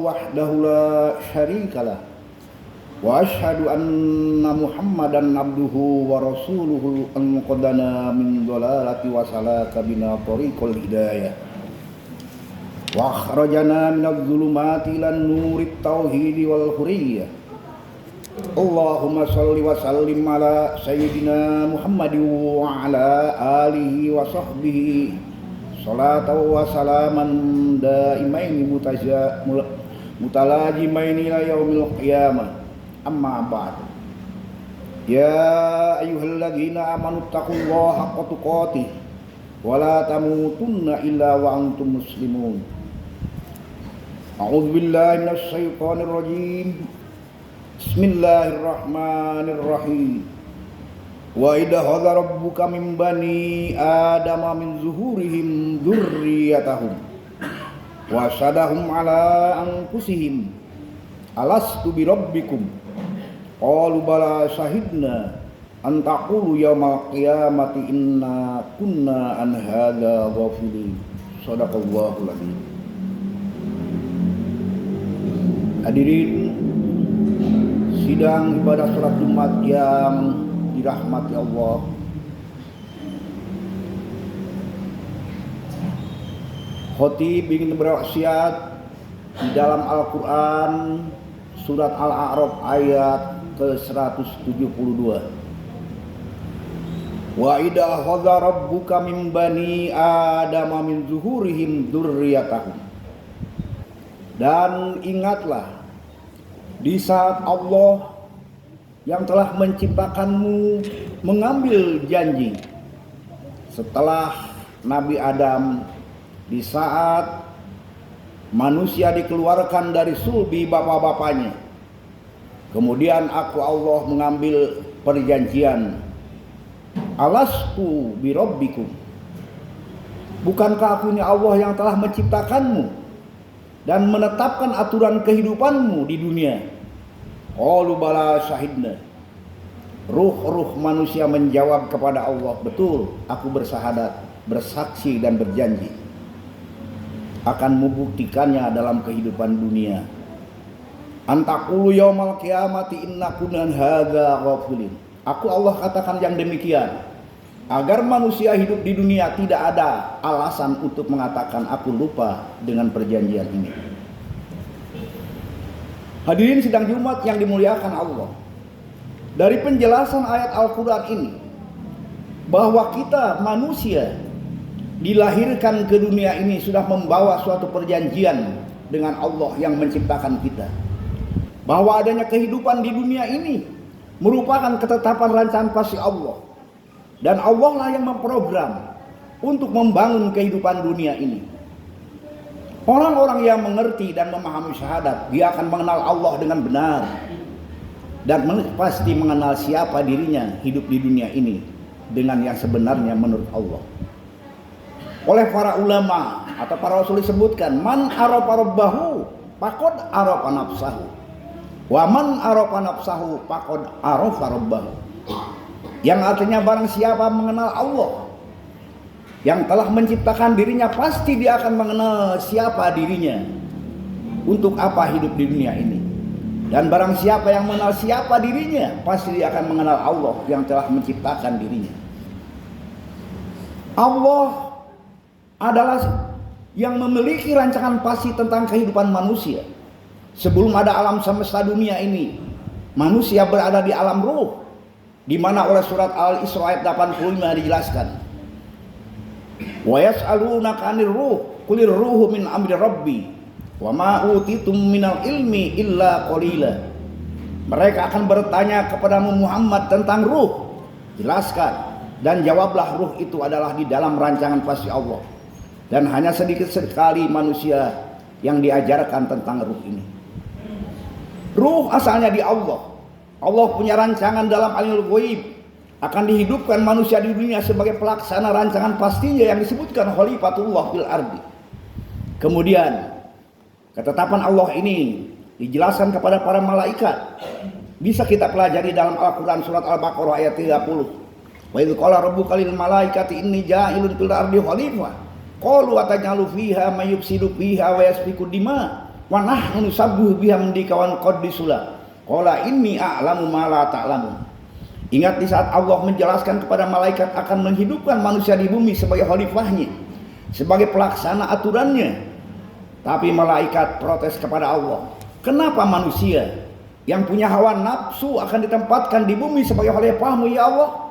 wahdahu la syarikalah wa asyhadu anna Muhammadan abduhu wa rasuluhu al-muqaddana min dhalalati wa salaka bina tariqal hidayah wa akhrajana minadh dhulumati ilan nurit tauhid wal hurriyah. Allahumma shalli wa sallim ala sayyidina Muhammadin wa ala alihi wa sahbihi salatan wa salaman daimaini mutalajimaini ila yaumil qiyamah. Amma ba'd. Ya ayyuhalladzina amanu taqullaha haqqa tuqatih wa la tamutunna illa wa antum muslimun. A'udzu billahi minasy syaithanir rajim. Bismillahirrahmanirrahim. Wa idza hadza rabbuka min bani adama min zuhurihim dzurriyyatahum wa syadahum ala anfusihim alastu bi rabbikum qalu bala syahidna an taqulu yaumal qiyamati inna kunna an hadza ghafilin. Shadaqallahul adzim. Hadirin sidang ibadah salat Jumat yang dirahmati Allah, khotib ingin berwasiat di dalam Al-Quran surat Al-A'raf ayat ke-172. Wa idza hadza rabbuka min bani adama min zuhurihim dzurriyyatahum. Dan ingatlah di saat Allah yang telah menciptakanmu mengambil janji setelah Nabi Adam, di saat manusia dikeluarkan dari sulbi bapak-bapaknya, kemudian aku Allah mengambil perjanjian, alastu birabbikum, bukankah aku ini Allah yang telah menciptakanmu dan menetapkan aturan kehidupanmu di dunia? Qalu bala syahidna. Ruh-ruh manusia menjawab kepada Allah, betul, aku bersahadat, bersaksi dan berjanji akan membuktikannya dalam kehidupan dunia. Antaqulu yaumal qiyamati inna kunna hadza ghafilin. Aku Allah katakan yang demikian agar manusia hidup di dunia tidak ada alasan untuk mengatakan aku lupa dengan perjanjian ini. Hadirin sidang Jumat yang dimuliakan Allah, dari penjelasan ayat Al-Quran ini bahwa kita manusia dilahirkan ke dunia ini sudah membawa suatu perjanjian dengan Allah yang menciptakan kita, bahwa adanya kehidupan di dunia ini merupakan ketetapan rancangan pasti Allah, dan Allah lah yang memprogram untuk membangun kehidupan dunia ini. Orang-orang yang mengerti dan memahami syahadat, dia akan mengenal Allah dengan benar dan pasti mengenal siapa dirinya hidup di dunia ini dengan yang sebenarnya menurut Allah. Oleh para ulama atau para rasul disebutkan, man arafa rabbahu faqad arafa nafsahu wa man arafa nafsahu faqad arafa rabbahu. Yang artinya barang siapa mengenal Allah yang telah menciptakan dirinya, pasti dia akan mengenal siapa dirinya, untuk apa hidup di dunia ini. Dan barang siapa yang mengenal siapa dirinya, pasti dia akan mengenal Allah yang telah menciptakan dirinya. Allah adalah yang memiliki rancangan pasti tentang kehidupan manusia. Sebelum ada alam semesta dunia ini, manusia berada di alam ruh, di mana oleh surat Al-Isra ayat 85 dijelaskan, wa yas'alunaka 'anir ruh qulir ruhu min amri rabbi wa ma utitum minal ilmi illa qalila. Mereka akan bertanya kepadamu Muhammad tentang ruh, jelaskan dan jawablah ruh itu adalah di dalam rancangan pasti Allah, dan hanya sedikit sekali manusia yang diajarkan tentang ruh ini. Ruh asalnya di Allah. Allah punya rancangan dalam alimul ghaib akan dihidupkan manusia di dunia sebagai pelaksana rancangan pastinya yang disebutkan khalifatullah fil ardi. Kemudian ketetapan Allah ini dijelaskan kepada para malaikat. Bisa kita pelajari dalam Al-Quran surat Al-Baqarah ayat 30. Wa idz qala rabbuka lil malaikati inni ja'ilun fil ardi khalifah qalu atajalu fiha may yufsidu fiha wa yasfiku dima wa nahnu nusabbihu bihamdika wa nuqaddisu lak qala inni a'lamu ma la ta'lamun. Ingat di saat Allah menjelaskan kepada malaikat akan menghidupkan manusia di bumi sebagai khalifahnya, sebagai pelaksana aturannya. Tapi malaikat protes kepada Allah. Kenapa manusia yang punya hawa nafsu akan ditempatkan di bumi sebagai khalifahmu ya Allah?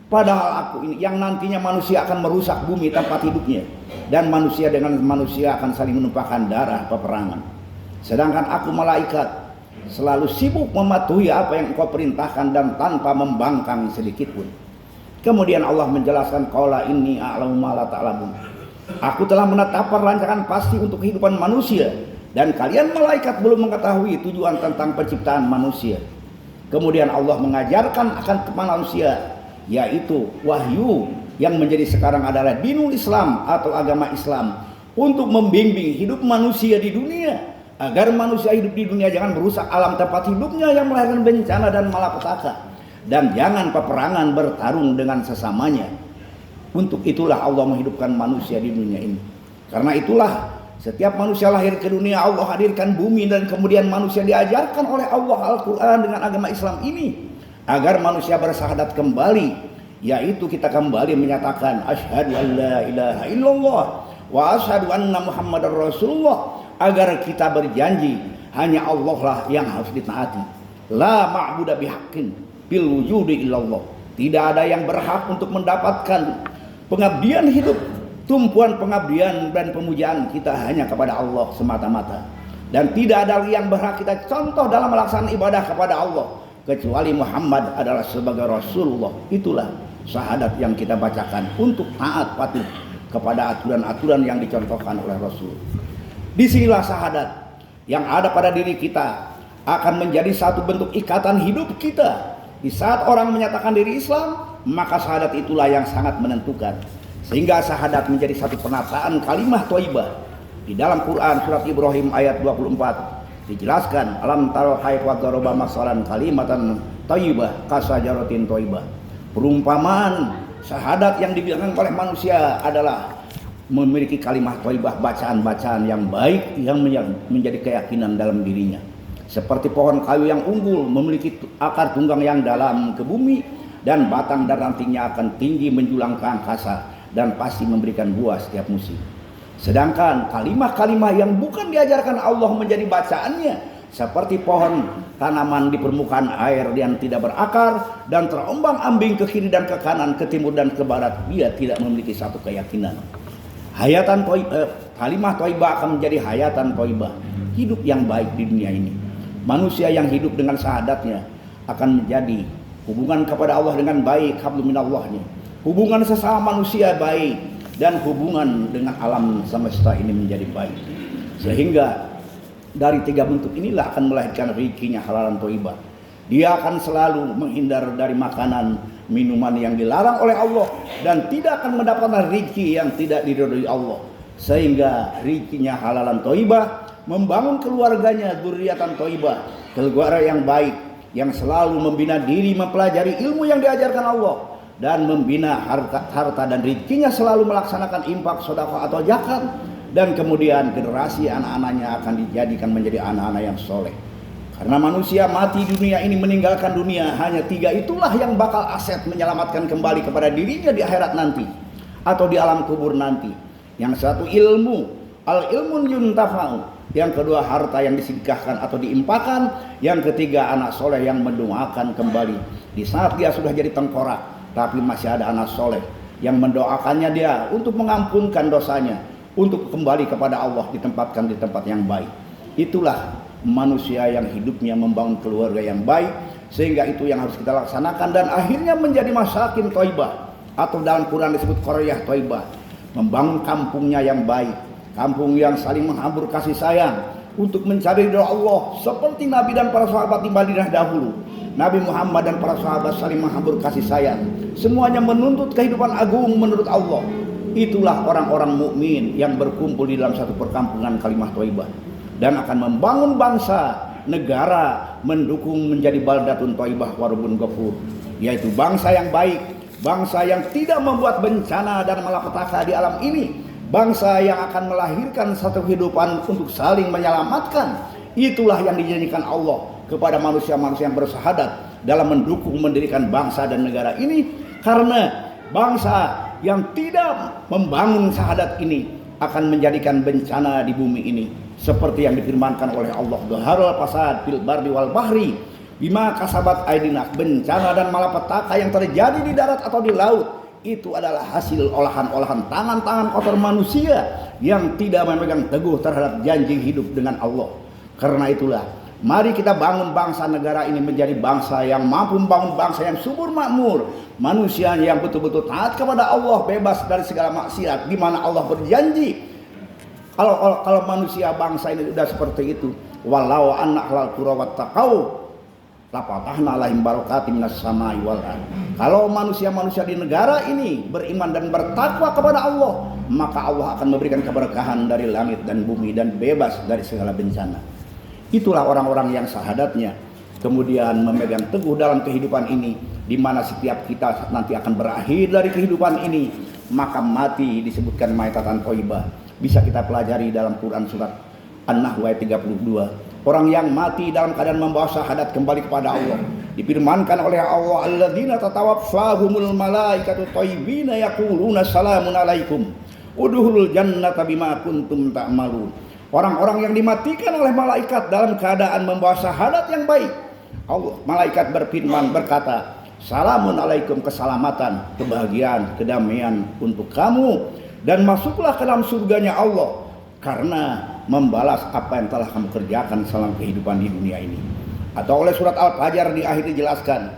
Padahal aku ini yang nantinya manusia akan merusak bumi tempat hidupnya. Dan manusia dengan manusia akan saling menumpahkan darah peperangan. Sedangkan aku malaikat selalu sibuk mematuhi apa yang engkau perintahkan dan tanpa membangkang sedikit pun. Kemudian Allah menjelaskan qala inni a'lamu ma la ta'lamun. Aku telah menetapkan rancangan pasti untuk kehidupan manusia dan kalian malaikat belum mengetahui tujuan tentang penciptaan manusia. Kemudian Allah mengajarkan akan manusia, yaitu wahyu yang menjadi sekarang adalah dinul Islam atau agama Islam, untuk membimbing hidup manusia di dunia agar manusia hidup di dunia jangan merusak alam tempat hidupnya yang melahirkan bencana dan malapetaka, dan jangan peperangan bertarung dengan sesamanya. Untuk itulah Allah menghidupkan manusia di dunia ini. Karena itulah setiap manusia lahir ke dunia Allah hadirkan bumi, dan kemudian manusia diajarkan oleh Allah Al-Quran dengan agama Islam ini agar manusia bersahadat kembali, yaitu kita kembali menyatakan asyhadu an la ilaha illallah wa asyhadu anna muhammadar rasulullah, agar kita berjanji hanya Allah lah yang harus ditaati. La ma'budu bihaqqin bil wujudi illallah. Tidak ada yang berhak untuk mendapatkan pengabdian hidup, tumpuan pengabdian dan pemujaan kita hanya kepada Allah semata-mata. Dan tidak ada yang berhak kita contoh dalam melaksanakan ibadah kepada Allah kecuali Muhammad adalah sebagai Rasulullah. Itulah syahadat yang kita bacakan untuk taat patuh kepada aturan-aturan yang dicontohkan oleh Rasul. Disinilah syahadat yang ada pada diri kita akan menjadi satu bentuk ikatan hidup kita. Di saat orang menyatakan diri Islam, maka syahadat itulah yang sangat menentukan. Sehingga syahadat menjadi satu penataan kalimah thayyibah. Di dalam Quran surat Ibrahim ayat 24 dijelaskan, alam taro kaifa daraba masalan kalimatan thayyibah kasajaratin thayyibah. Perumpamaan syahadat yang dibilangkan oleh manusia adalah memiliki kalimah thayyibah, bacaan-bacaan yang baik yang menjadi keyakinan dalam dirinya. Seperti pohon kayu yang unggul memiliki akar tunggang yang dalam ke bumi, dan batang dan rantingnya akan tinggi menjulang ke angkasa dan pasti memberikan buah setiap musim. Sedangkan kalimah-kalimah yang bukan diajarkan Allah menjadi bacaannya, seperti pohon tanaman di permukaan air yang tidak berakar dan terombang-ambing ke kiri dan ke kanan, ke timur dan ke barat, dia tidak memiliki satu keyakinan. Kalimah thayyibah akan menjadi hayatan thayyibah, hidup yang baik di dunia ini. Manusia yang hidup dengan syahadatnya akan menjadi hubungan kepada Allah dengan baik, hablum minallahnya, hubungan sesama manusia baik, dan hubungan dengan alam semesta ini menjadi baik. Sehingga dari tiga bentuk inilah akan melahirkan rezekinya halalan thayyibah. Dia akan selalu menghindar dari makanan minuman yang dilarang oleh Allah, dan tidak akan mendapatkan rezeki yang tidak diridhoi Allah. Sehingga rezekinya halalan thayyibah, membangun keluarganya dzurriatan thayyibah, keluarga yang baik, yang selalu membina diri mempelajari ilmu yang diajarkan Allah, dan membina harta dan rezekinya selalu melaksanakan infak, sedekah atau zakat, dan kemudian generasi anak-anaknya akan dijadikan menjadi anak-anak yang soleh. Karena manusia mati di dunia ini, meninggalkan dunia, hanya tiga itulah yang bakal aset menyelamatkan kembali kepada dirinya di akhirat nanti atau di alam kubur nanti. Yang satu ilmu, al ilmun yuntafa'u. Yang kedua harta yang disedekahkan atau diimpakan. Yang ketiga anak soleh yang mendoakan kembali di saat dia sudah jadi tengkorak, tapi masih ada anak soleh yang mendoakannya dia untuk mengampunkan dosanya, untuk kembali kepada Allah, ditempatkan di tempat yang baik. Itulah manusia yang hidupnya membangun keluarga yang baik, sehingga itu yang harus kita laksanakan, dan akhirnya menjadi masakin thayyibah, atau dalam Quran disebut qaryah thayyibah, membangun kampungnya yang baik, kampung yang saling menghambur kasih sayang untuk mencari ridha Allah, seperti Nabi dan para sahabat di Madinah dahulu. Nabi Muhammad dan para sahabat saling menghambur kasih sayang, semuanya menuntut kehidupan agung menurut Allah. Itulah orang-orang mukmin yang berkumpul di dalam satu perkampungan kalimah thayyibah, dan akan membangun bangsa, negara, mendukung menjadi baldatun thayyibah warubun ghafur, yaitu bangsa yang baik, bangsa yang tidak membuat bencana dan malapetaka di alam ini, bangsa yang akan melahirkan satu kehidupan untuk saling menyelamatkan. Itulah yang dijanjikan Allah kepada manusia-manusia yang bersahadat dalam mendukung mendirikan bangsa dan negara ini. Karena bangsa yang tidak membangun syahadat ini akan menjadikan bencana di bumi ini, seperti yang difirmankan oleh Allah, dhaharul fasad fil barri wal bahri bima kasabat aydina, bencana dan malapetaka yang terjadi di darat atau di laut itu adalah hasil olahan-olahan tangan-tangan kotor manusia yang tidak memegang teguh terhadap janji hidup dengan Allah. Karena itulah, mari kita bangun bangsa negara ini menjadi bangsa yang mampu membangun bangsa yang subur makmur, manusia yang betul-betul taat kepada Allah, bebas dari segala maksiat, di mana Allah berjanji kalau manusia bangsa ini sudah seperti itu, walau anak halal qura wattaqau lapatahna alaihim barakatim minas samai wal ardh. Kalau manusia-manusia di negara ini beriman dan bertakwa kepada Allah, maka Allah akan memberikan keberkahan dari langit dan bumi dan bebas dari segala bencana. Itulah orang-orang yang syahadatnya kemudian memegang teguh dalam kehidupan ini, di mana setiap kita nanti akan berakhir dari kehidupan ini. Maka mati disebutkan maitatan thayyibah. Bisa kita pelajari dalam Quran surat An-Nahl ayat 32. Orang yang mati dalam keadaan membawa syahadat kembali kepada Allah, difirmankan oleh Allah, alladzina tatawaffahumul malaikatu thayyibina yaquluna salamun alaikum udkhulul jannata bima kuntum ta'malun. Orang-orang yang dimatikan oleh malaikat dalam keadaan membawa syahadat yang baik, Allah, malaikat berfirman berkata, salamun alaikum, keselamatan, kebahagiaan, kedamaian untuk kamu, dan masuklah ke dalam surganya Allah karena membalas apa yang telah kamu kerjakan selama kehidupan di dunia ini. Atau oleh surat Al-Fajr di akhir dijelaskan,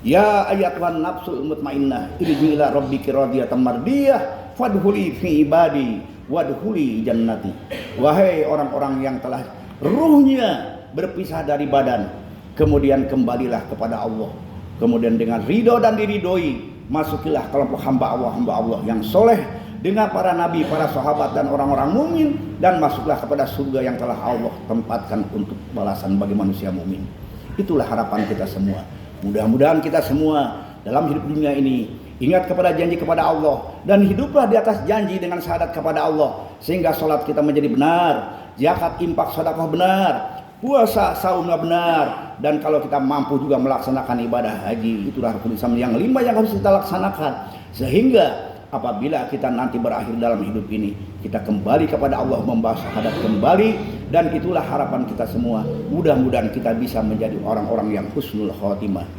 ya ayyatuhan nafsul mutmainnah irji'i ila rabbiki radiyatan mardiyah fadkhuli fi ibadi wadkhuli jannati. Wahai orang-orang yang telah ruhnya berpisah dari badan, kemudian kembalilah kepada Allah, kemudian dengan ridho dan diridhoi, masukilah kelompok hamba Allah yang soleh dengan para nabi, para sahabat dan orang-orang mukmin, dan masuklah kepada surga yang telah Allah tempatkan untuk balasan bagi manusia mukmin. Itulah harapan kita semua. Mudah-mudahan kita semua dalam hidup dunia ini ingat kepada janji kepada Allah dan hiduplah di atas janji dengan syahadat kepada Allah, sehingga sholat kita menjadi benar, zakat, infak, sedekah benar, puasa, saumnya benar, dan kalau kita mampu juga melaksanakan ibadah haji. Itulah rukun Islam yang 5 yang harus kita laksanakan, sehingga apabila kita nanti berakhir dalam hidup ini, kita kembali kepada Allah, membawa syahadat kembali, dan itulah harapan kita semua. Mudah-mudahan kita bisa menjadi orang-orang yang husnul khotimah.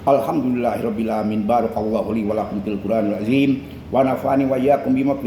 Alhamdulillahirabbil alamin. Barakallahu li wa lakum fil Qur'anil azim wa nafa'ani wa iyyakum bima